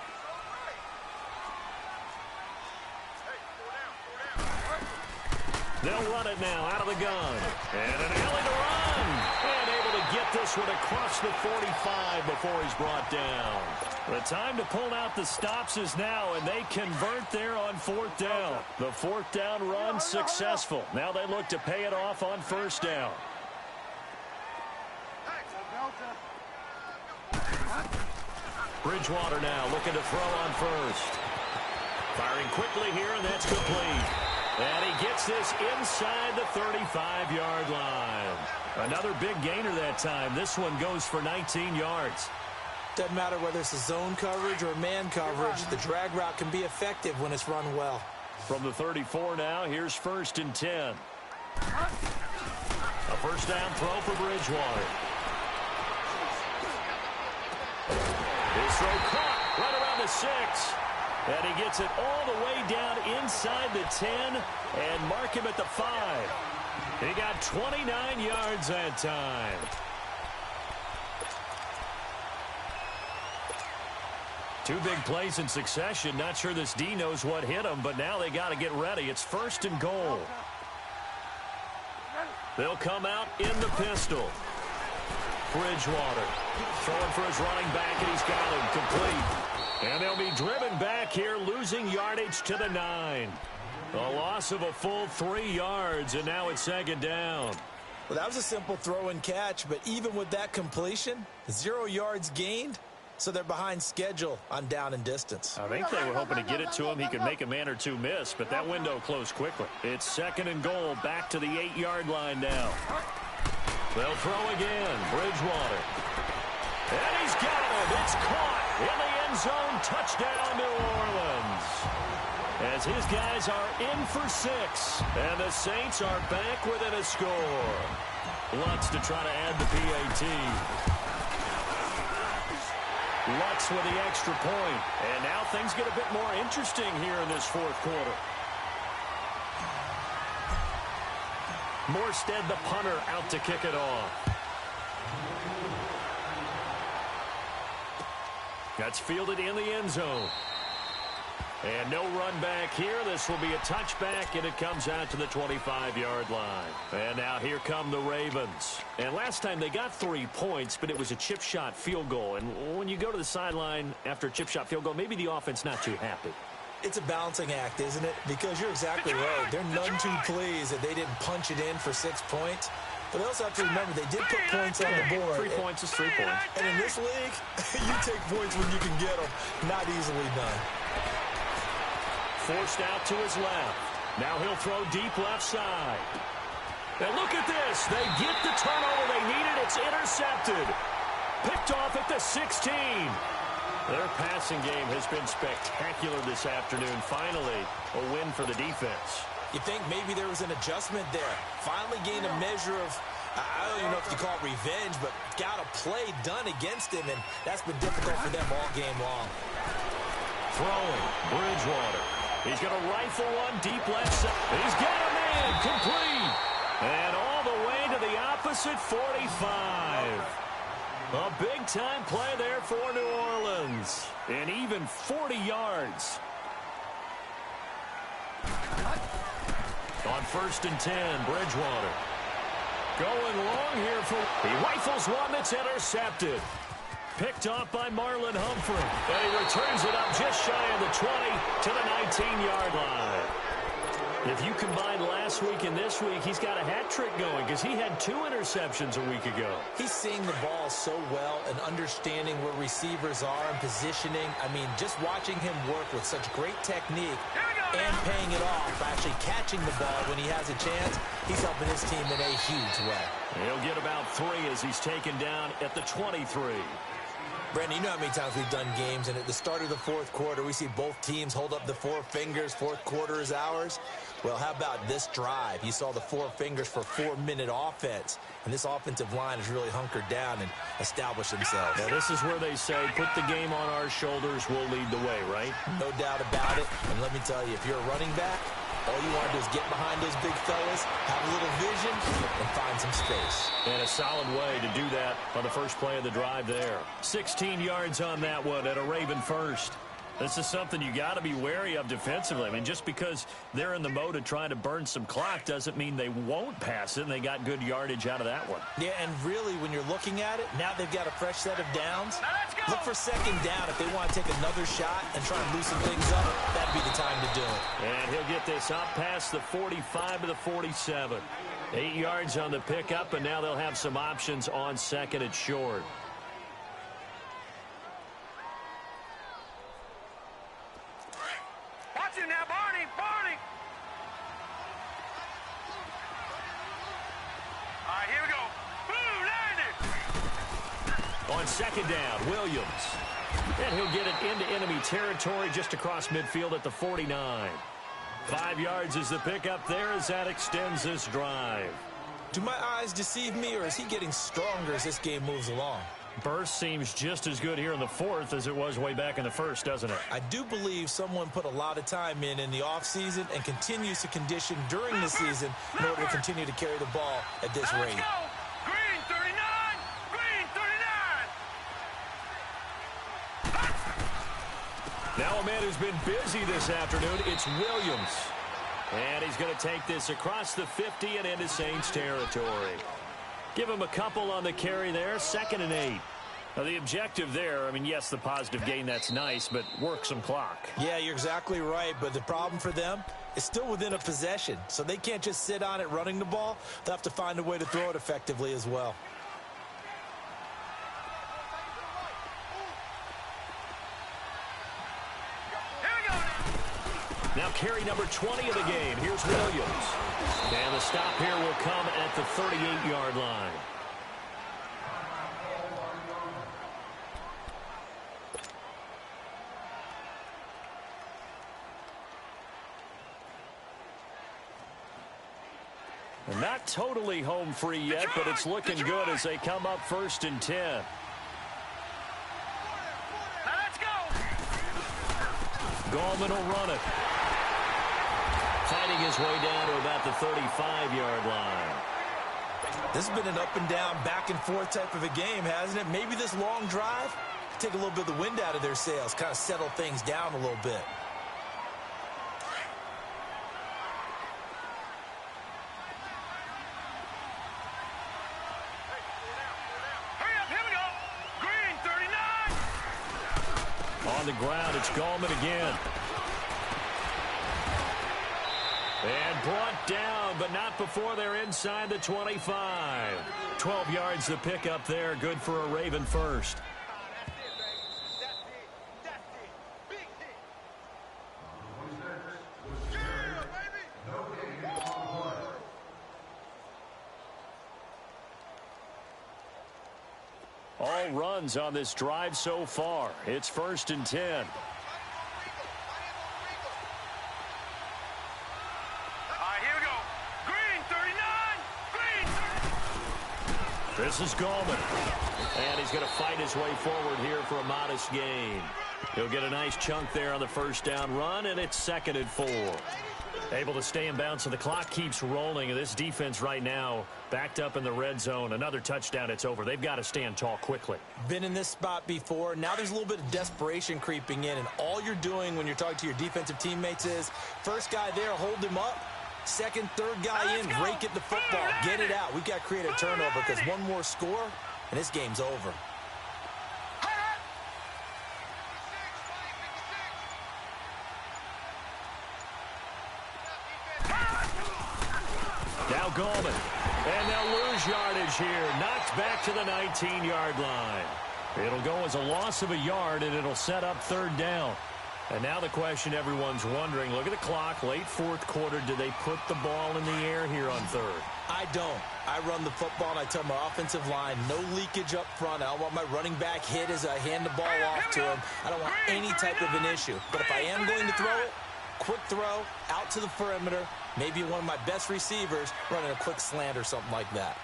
They'll run it now out of the gun. And an alley to run. And able to get this one across the 45 before he's brought down. The time to pull out the stops is now, and they convert there on 4th down. The 4th down run successful. Now they look to pay it off on 1st down. Bridgewater now looking to throw on 1st. Firing quickly here, and that's complete. And he gets this inside the 35-yard line. Another big gainer that time. This one goes for 19 yards. Doesn't matter whether it's a zone coverage or man coverage, the drag route can be effective when it's run well. From the 34 now, here's 1st and 10. A 1st down throw for Bridgewater. His throw caught right around the 6. And he gets it all the way down inside the 10 and mark him at the 5. He got 29 yards that time. Two big plays in succession. Not sure this D knows what hit him, but now they got to get ready. It's 1st and goal. They'll come out in the pistol. Bridgewater throwing for his running back, and he's got him complete. And they'll be driven back here, losing yardage to the 9. A loss of a full 3 yards, and now it's 2nd down. Well, that was a simple throw and catch, but even with that completion, 0 yards gained, so they're behind schedule on down and distance. I think they were hoping to get it to him. He could make a man or two miss, but that window closed quickly. It's 2nd and goal, back to the 8-yard line now. They'll throw again. Bridgewater. And he's got him. It's caught in the end zone. Touchdown, New Orleans. As his guys are in for 6. And the Saints are back within a score. Lutz to try to add the PAT. Lutz with the extra point. And now things get a bit more interesting here in this 4th quarter. Morstead, the punter, out to kick it off. That's fielded in the end zone. And no run back here. This will be a touchback, and it comes out to the 25-yard line. And now here come the Ravens. And last time they got 3 points, but it was a chip shot field goal. And when you go to the sideline after a chip shot field goal, maybe the offense not too happy. It's a balancing act, isn't it? Because you're exactly right. They're none too pleased that they didn't punch it in for 6 points. But they also have to remember they did put points on the board. 3 points is 3 points. And in this league, you take points when you can get them. Not easily done. Forced out to his left. Now he'll throw deep left side. And look at this. They get the turnover they needed. It's intercepted. Picked off at the 16. Their passing game has been spectacular this afternoon. Finally, a win for the defense. You think maybe there was an adjustment there. Finally gained a measure of, I don't even know if you call it revenge, but got a play done against him, and that's been difficult for them all game long. Throwing, Bridgewater. He's going to rifle one deep left side. He's got him in, complete. And all the way to the opposite 45. A big-time play there for New Orleans. And even 40 yards. On 1st and 10, Bridgewater. Going long here for... He rifles one that's intercepted. Picked off by Marlon Humphrey. And he returns it up just shy of the 20 to the 19-yard line. If you combine last week and this week, he's got a hat trick going because he had 2 interceptions a week ago. He's seeing the ball so well and understanding where receivers are and positioning. I mean, just watching him work with such great technique and paying it off, actually catching the ball when he has a chance, he's helping his team in a huge way. He'll get about 3 as he's taken down at the 23. Brandon, you know how many times we've done games, and at the start of the fourth quarter, we see both teams hold up the 4 fingers, fourth quarter is ours. Well, how about this drive? You saw the 4 fingers for 4-minute offense, and this offensive line has really hunkered down and established themselves. Now, this is where they say, put the game on our shoulders, we'll lead the way, right? No doubt about it, and let me tell you, if you're a running back, all you want to do is get behind those big fellas, have a little vision, and find some space. And a solid way to do that on the first play of the drive there. 16 yards on that one at a Raven first. This is something you got to be wary of defensively. I mean, just because they're in the mode of trying to burn some clock doesn't mean they won't pass it, and they got good yardage out of that one. Yeah, and really, when you're looking at it, now they've got a fresh set of downs. Look for second down if they want to take another shot and try and loosen things up. That'd be the time to do it. And he'll get this up past the 45 to the 47. 8 yards on the pickup, and now they'll have some options on second and short. Watch him now, Barney, Barney. All right, here we go. Boom, landed. On second down, Williams. And he'll get it into enemy territory just across midfield at the 49. 5 yards is the pickup there as that extends this drive. Do my eyes deceive me, or is he getting stronger as this game moves along? Burst seems just as good here in the fourth as it was way back in the first, doesn't it? I do believe someone put a lot of time in the offseason and continues to condition during the season in order to continue to carry the ball at this rate. Let's go. Green 39. Green 39. Now a man who's been busy this afternoon, it's Williams. And he's going to take this across the 50 and into Saints territory. Give him a couple on the carry there, 2nd and 8. Now, the objective there, I mean, yes, the positive gain, that's nice, but work some clock. Yeah, you're exactly right, but the problem for them is still within a possession, so they can't just sit on it running the ball. They'll have to find a way to throw it effectively as well. Now carry number 20 of the game. Here's Williams. And the stop here will come at the 38-yard line. And not totally home free yet, but it's looking good as they come up 1st and 10. Now let's go. Gallman will run it. Fighting his way down to about the 35-yard line. This has been an up-and-down, back-and-forth type of a game, hasn't it? Maybe this long drive, take a little bit of the wind out of their sails, kind of settle things down a little bit. Hurry up, here we go. Green 39. On the ground, it's Gallman again. And brought down, but not before they're inside the 25. 12 yards the pickup there, good for a Raven first. All runs on this drive so far. It's 1st and 10. All right, here we go. Green 39. Green 30. This is Gallman. And he's going to fight his way forward here for a modest gain. He'll get a nice chunk there on the first down run, and it's 2nd and 4. Able to stay in bounds, so the clock keeps rolling. And this defense right now backed up in the red zone. Another touchdown, it's over. They've got to stand tall quickly. Been in this spot before. Now there's a little bit of desperation creeping in, and all you're doing when you're talking to your defensive teammates is first guy there, hold him up. Second, third guy in, rake at the football. Get it out. We've got to create a turnover because one more score, and this game's over. Now Gallman. And they'll lose yardage here. Knocked back to the 19-yard line. It'll go as a loss of a yard, and it'll set up 3rd down. And now the question everyone's wondering, look at the clock, late 4th quarter, do they put the ball in the air here on 3rd? I don't. I run the football, and I tell my offensive line, no leakage up front. I don't want my running back hit as I hand the ball off to him. I don't want any type of an issue. But if I am going to throw it, quick throw, out to the perimeter, maybe one of my best receivers running a quick slant or something like that.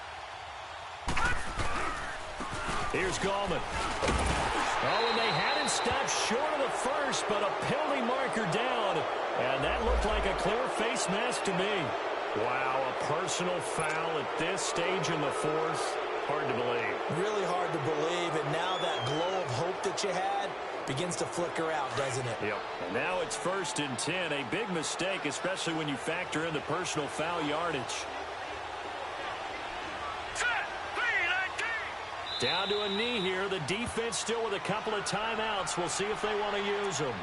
Here's Gallman. Oh, and they had him stopped short of the first, but a penalty marker down. And that looked like a clear face mask to me. Wow, a personal foul at this stage in the 4th. Hard to believe. Really hard to believe, and now that glow of hope that you had begins to flicker out, doesn't it? Yep. And now it's 1st and 10. A big mistake, especially when you factor in the personal foul yardage. Down to a knee here. The defense still with a couple of timeouts. We'll see if they want to use them.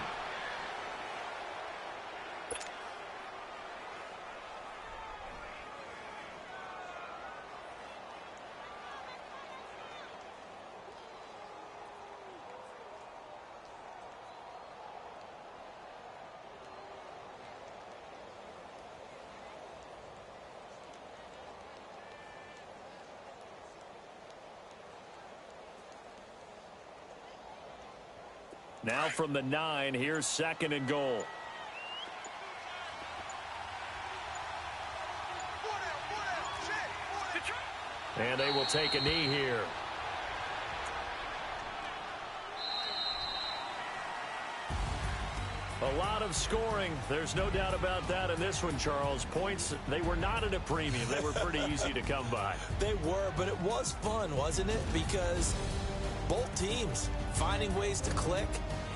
Now from the 9, here's 2nd and goal. And they will take a knee here. A lot of scoring. There's no doubt about that in this one, Charles. Points, they were not at a premium. They were pretty easy to come by. They were, but it was fun, wasn't it? Because both teams finding ways to click.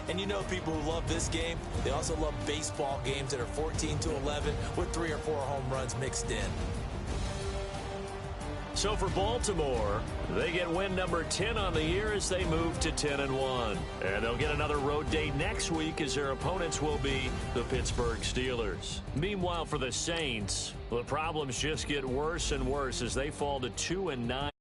And you know people who love this game, they also love baseball games that are 14-11 with 3 or 4 home runs mixed in. So for Baltimore, they get win number 10 on the year as they move to 10-1. And they'll get another road day next week as their opponents will be the Pittsburgh Steelers. Meanwhile, for the Saints, the problems just get worse and worse as they fall to 2-9.